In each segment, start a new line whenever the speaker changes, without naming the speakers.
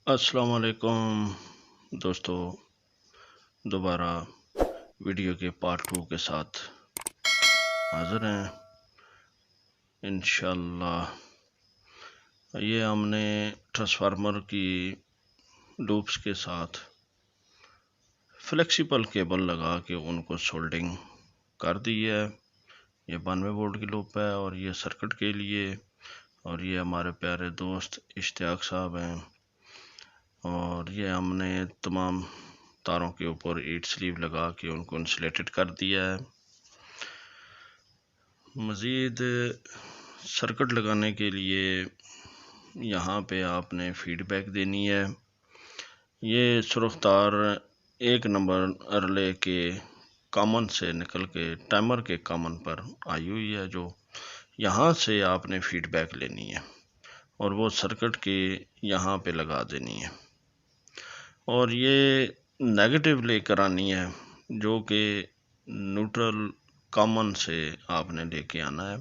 السلام علیکم دوستو، دوبارہ ویڈیو کے پارٹ 2 کے ساتھ حاضر ہیں انشاءاللہ۔ یہ ہم نے ٹرانسفارمر کی لوپس کے ساتھ فلیکسیبل کیبل لگا کے ان کو سولڈنگ کر دی ہے۔ یہ 92 وولٹ کی لوپ ہے اور یہ سرکٹ کے لیے، اور یہ ہمارے پیارے دوست اشتیاق صاحب ہیں، اور یہ ہم نے تمام تاروں کے اوپر 8 سلیو لگا کے ان کو انسولیٹڈ کر دیا ہے۔ مزید سرکٹ لگانے کے لیے یہاں پہ آپ نے فیڈ بیک دینی ہے۔ یہ سرخ تار 1 نمبر ریلے کے کامن سے نکل کے ٹائمر کے کامن پر آئی ہوئی ہے، جو یہاں سے آپ نے فیڈ بیک لینی ہے اور وہ سرکٹ کے یہاں پہ لگا دینی ہے، اور یہ نیگیٹو لے کر آنی ہے جو کہ نیوٹرل کامن سے آپ نے لے کے آنا ہے۔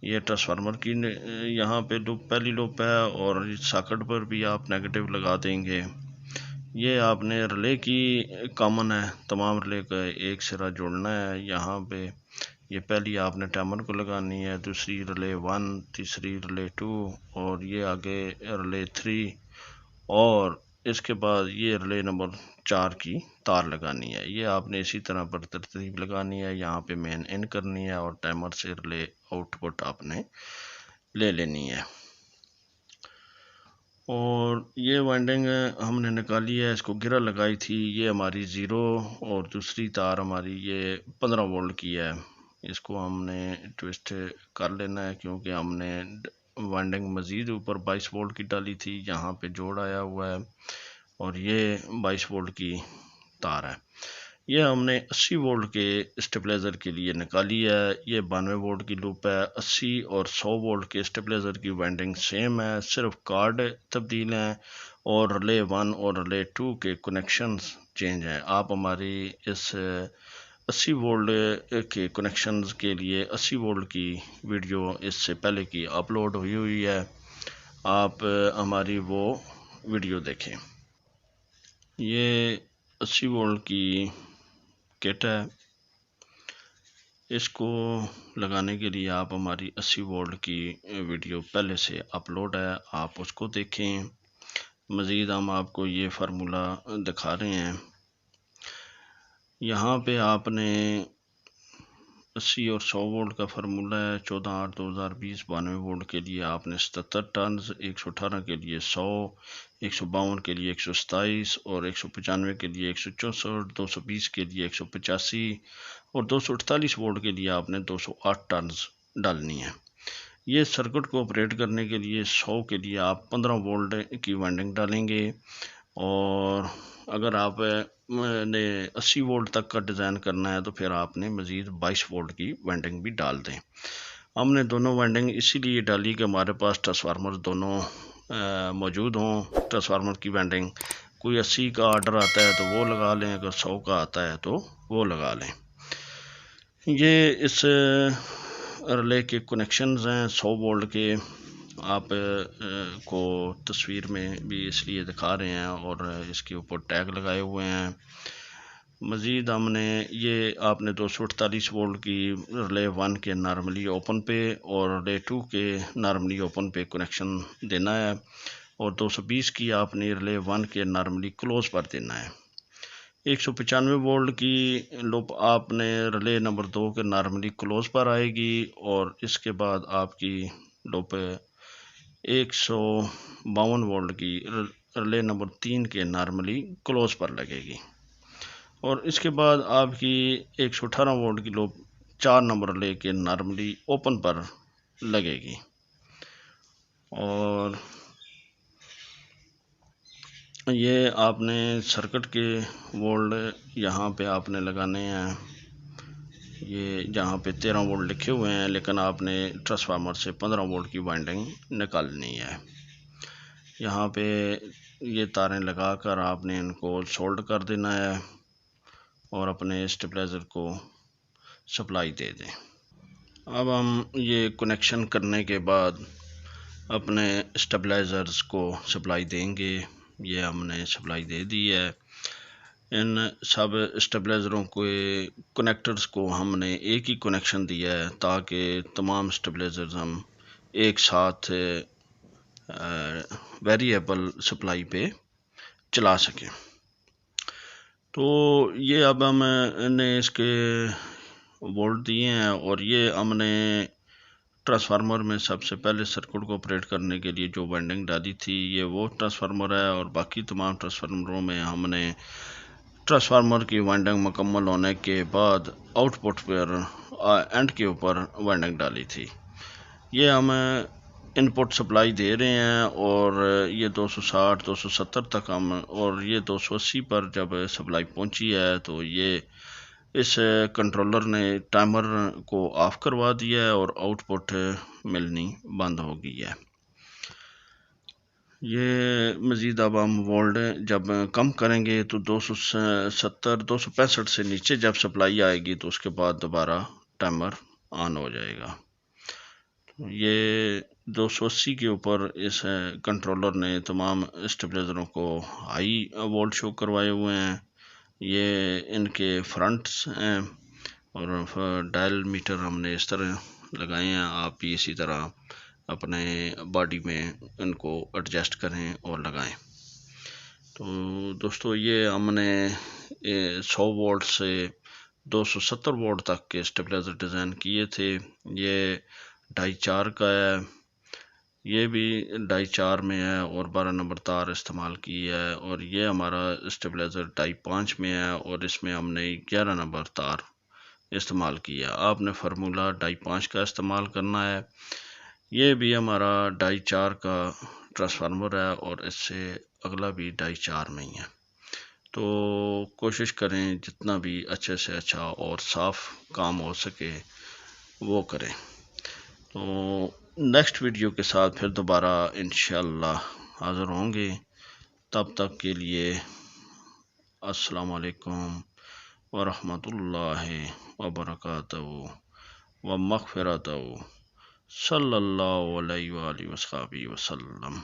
یہ ٹرانسفارمر کی یہاں پہ لوپ پہلی لوپ ہے، اور ساکٹ پر بھی آپ نیگیٹو لگا دیں گے۔ یہ آپ نے ریلے کی کامن ہے، تمام ریلے کا ایک سرا جوڑنا ہے۔ یہاں پہ یہ پہلی آپ نے ٹائمر کو لگانی ہے، دوسری ریلے 1، تیسری ریلے 2، اور یہ آگے ریلے 3، اور اس کے بعد یہ ریلے نمبر 4 کی تار لگانی ہے۔ یہ آپ نے اسی طرح پر ترتیب لگانی ہے، یہاں پہ مین ان کرنی ہے اور ٹائمر سے ریلے آؤٹ پٹ آپ نے لے لینی ہے۔ اور یہ وائنڈنگ ہم نے نکالی ہے، اس کو گرہ لگائی تھی، یہ ہماری 0، اور دوسری تار ہماری یہ 15 وولٹ کی ہے۔ اس کو ہم نے ٹوسٹ کر لینا ہے کیونکہ ہم نے وائنڈنگ مزید اوپر 22 وولٹ کی ڈالی تھی، یہاں پہ جوڑ آیا ہوا ہے، اور یہ 22 وولٹ کی تار ہے۔ یہ ہم نے 80 وولٹ کے اسٹیبلائزر کے لیے نکالی ہے۔ یہ 92 وولٹ کی لوپ ہے، 80 اور 100 وولٹ کے اسٹیبلائزر کی وائنڈنگ سیم ہے، صرف کارڈ تبدیل ہیں اور ریلے 1 اور ریلے 2 کے کنیکشنز چینج ہیں۔ آپ ہماری اس 80 وولٹ کے کنیکشنز کے لیے 80 وولٹ کی ویڈیو اس سے پہلے کی اپلوڈ ہوئی ہے، آپ ہماری وہ ویڈیو دیکھیں۔ یہ 80 وولٹ کی کٹ ہے، اس کو لگانے کے لیے آپ ہماری 80 وولٹ کی ویڈیو پہلے سے اپلوڈ ہے، آپ اس کو دیکھیں۔ مزید ہم آپ کو یہ فارمولا دکھا رہے ہیں، یہاں پہ آپ نے 80 اور 100 وولٹ کا فارمولا ہے، 14/8/2020 92 وولٹ کے لیے آپ نے 77 ٹرنز، 118 کے لیے 100، 152 کے لیے 127، اور 195 کے لیے 164، 220 کے لیے 185، اور 248 وولٹ کے لیے آپ نے 208 ٹرنز ڈالنی ہے۔ یہ سرکٹ کو آپریٹ کرنے کے لیے 100 کے لیے آپ 15 وولٹ کی وائنڈنگ ڈالیں گے، اور اگر آپ نے 80 وولٹ تک کا ڈیزائن کرنا ہے تو پھر آپ نے مزید 22 وولٹ کی وائنڈنگ بھی ڈال دیں۔ ہم نے دونوں وائنڈنگ اسی لیے ڈالی کہ ہمارے پاس ٹرانسفارمر دونوں موجود ہوں۔ ٹرانسفارمر کی وائنڈنگ کوئی 80 کا آرڈر آتا ہے تو وہ لگا لیں، اگر 100 کا آتا ہے تو وہ لگا لیں۔ یہ اس ریلے کے کنیکشنز ہیں 100 وولٹ کے، آپ کو تصویر میں بھی اس لیے دکھا رہے ہیں، اور اس کے اوپر ٹیگ لگائے ہوئے ہیں۔ مزید ہم نے یہ آپ نے 248 وولٹ کی ریلے 1 کے نارملی اوپن پہ اور ریلے 2 کے نارملی اوپن پہ کنیکشن دینا ہے، اور 220 کی آپ نے ریلے 1 کے نارملی کلوز پر دینا ہے۔ 195 وولٹ کی لوپ آپ نے ریلے نمبر 2 کے نارملی کلوز پر آئے گی، اور اس کے بعد آپ کی لوپ 152 وولٹ کی ریلے نمبر 3 کے نارملی کلوز پر لگے گی، اور اس کے بعد آپ کی 118 وولٹ کی لوپ 4 نمبر ریلے کے نارملی اوپن پر لگے گی۔ اور یہ آپ نے سرکٹ کے وولٹ یہاں پہ آپ نے لگانے ہیں، یہ جہاں پہ 13 وولٹ لکھے ہوئے ہیں، لیکن آپ نے ٹرانسفارمر سے 15 وولٹ کی وائنڈنگ نکالنی ہے۔ یہاں پہ یہ تاریں لگا کر آپ نے ان کو سولڈ کر دینا ہے اور اپنے اسٹیبلائزر کو سپلائی دے دیں۔ اب ہم یہ کنیکشن کرنے کے بعد اپنے اسٹیبلائزرز کو سپلائی دیں گے۔ یہ ہم نے سپلائی دے دی ہے۔ ان سب اسٹیبلائزروں کے کنیکٹرز کو ہم نے ایک ہی کنیکشن دیا ہے تاکہ تمام اسٹیبلائزرز ہم ایک ساتھ ویریبل سپلائی پہ چلا سکیں۔ تو یہ اب ہم نے اس کے وولٹ دیے ہیں، اور یہ ہم نے ٹرانسفارمر میں سب سے پہلے سرکٹ کو آپریٹ کرنے کے لیے جو وائنڈنگ ڈالی تھی یہ وہ ٹرانسفارمر ہے، اور باقی تمام ٹرانسفارمروں میں ہم نے ٹرانسفارمر کی وائنڈنگ مکمل ہونے کے بعد آؤٹ پٹ پر اینڈ کے اوپر وائنڈنگ ڈالی تھی۔ یہ ہم ان پٹ سپلائی دے رہے ہیں، اور یہ 260 270 تک ہم، اور یہ 280 پر جب سپلائی پہنچی ہے تو یہ اس کنٹرولر نے ٹائمر کو آف کروا دیا ہے اور آؤٹ پٹ ملنی بند ہو گئی ہے۔ یہ مزید اب ہم وولٹ جب کم کریں گے تو 270 265 سے نیچے جب سپلائی آئے گی تو اس کے بعد دوبارہ ٹائمر آن ہو جائے گا۔ یہ 280 کے اوپر اس کنٹرولر نے تمام اسٹیبلائزروں کو ہائی وولٹ شو کروائے ہوئے ہیں۔ یہ ان کے فرنٹس ہیں، اور ڈائل میٹر ہم نے اس طرح لگائے ہیں، آپ بھی اسی طرح اپنے باڈی میں ان کو ایڈجسٹ کریں اور لگائیں۔ تو دوستو یہ ہم نے 100 وولٹ سے 270 وولٹ تک کے اسٹیبلائزر ڈیزائن کیے تھے۔ یہ 2.5 کا ہے، یہ بھی 2.5 میں ہے اور 12 نمبر تار استعمال کی ہے، اور یہ ہمارا اسٹیبلائزر 2.5 میں ہے اور اس میں ہم نے 11 نمبر تار استعمال کیا۔ آپ نے فارمولہ 2.5 کا استعمال کرنا ہے۔ یہ بھی ہمارا 2.5 کا ٹرانسفارمر ہے اور اس سے اگلا بھی 2.5 میں ہی ہے۔ تو کوشش کریں جتنا بھی اچھے سے اچھا اور صاف کام ہو سکے وہ کریں۔ تو نیکسٹ ویڈیو کے ساتھ پھر دوبارہ انشاءاللہ حاضر ہوں گے۔ تب تک کے لیے السلام علیکم ورحمۃ اللہ وبرکاتہ ومغفرتہ، صلی اللہ علیہ وآلہ وصحبہ وسلم۔